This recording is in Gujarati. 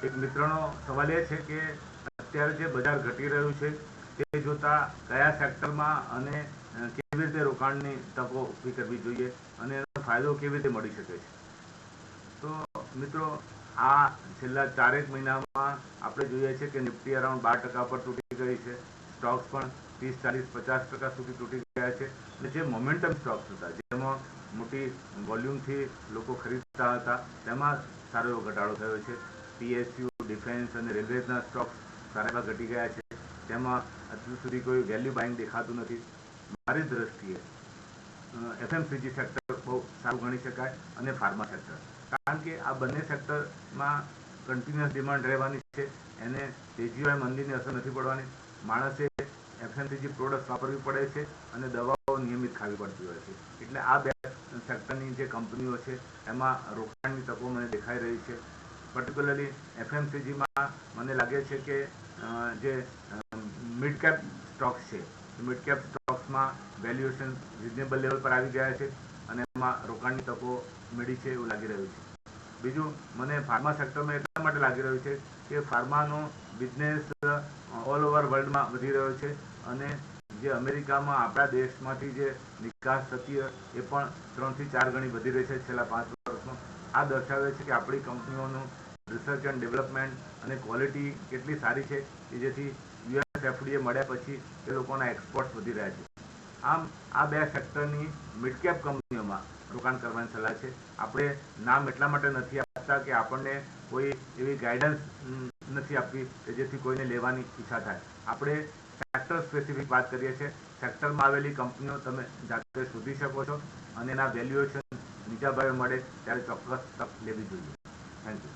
એક મિત્રનો સવાલ એ છે કે અત્યારે જે બજાર ઘટી રહ્યું છે તે જોતા કયા સેક્ટરમાં અને કેવી રીતે રોકાણની તકો ઊભી કરવી જોઈએ અને એનો ફાયદો કેવી રીતે મળી શકે છે. તો મિત્રો, આ છેલ્લા 4 મહિનામાં આપણે જોઈએ છે કે નિફ્ટી અરાઉન્ડ 12% પર તૂટી ગઈ છે. સ્ટોક્સ પણ 30, 40, 50% સુધી તૂટી ગયા છે. અને જે મોમેન્ટમ સ્ટોક્સ હતા, જેમાં મોટી વોલ્યુમથી લોકો ખરીદતા હતા, તેમાં સારો એવો ઘટાડો થયો છે. પીએસયુ, ડિફેન્સ અને રેલવેઝના સ્ટોક્સ સારા એવા ઘટી ગયા છે. તેમાં હજુ સુધી કોઈ વેલ્યુ બાઇંગ દેખાતું નથી. મારી દ્રષ્ટિએ એફએમસીજી સેક્ટર બહુ સારું ગણી શકાય અને ફાર્મા સેક્ટર, કારણ કે આ બંને સેક્ટરમાં કન્ટિન્યુઅસ ડિમાન્ડ રહેવાની છે. એને તેજી હોય મંદીની અસર નથી પડવાની. માણસે એફએમસીજી પ્રોડક્ટ વાપરવી પડે છે અને દવાઓ નિયમિત ખાવી પડતી હોય છે. એટલે આ બે સેક્ટરની જે કંપનીઓ છે એમાં રોકાણની તકો મને દેખાઈ રહી છે. પર્ટિક્યુલરલી એફએમસીજીમાં મને લાગે છે કે જે મિડ કેપ સ્ટોક્સ છે, મિડ કેપ સ્ટોક્સમાં વેલ્યુએશન રિઝનેબલ લેવલ પર આવી ગયા છે અને એમાં રોકાણની તકો મળી છે એવું લાગી રહ્યું છે. બીજું, મને ફાર્મા સેક્ટરમાં એટલા માટે લાગી રહ્યું છે કે ફાર્માનો બિઝનેસ ઓલ ઓવર વર્લ્ડમાં વધી રહ્યો છે અને જે અમેરિકામાં આપણા દેશમાંથી જે નિકાસ થતી હોય એ પણ 3 થી 4 ગણી વધી રહી છે છેલ્લા 5 વર્ષમાં. આ દર્શાવે છે કે આપણી કંપનીઓનું રિસર્ચ એન્ડ ડેવલપમેન્ટ અને ક્વોલિટી કેટલી સારી છે કે જેથી યુએસ એફડીએ મળ્યા પછી એ લોકોના એક્સપોર્ટ્સ વધી રહ્યા છે. આમ આ બે સેક્ટરની મિડ કેપ કંપનીઓમાં રોકાણ કરવાની સલાહ છે. આપણે નામ એટલા માટે નથી આપતા કે આપણને કોઈ એવી ગાઈડન્સ નથી આપવી કે જેથી કોઈને લેવાની ઈચ્છા થાય. આપણે સેક્ટર સ્પેસિફિક વાત કરીએ છીએ. સેક્ટરમાં આવેલી કંપનીઓ તમે જાતે શોધી શકો છો અને એના વેલ્યુએશન નીચા ભાવે મળે ત્યારે ચોક્કસ તક લેવી જોઈએ. Thank you.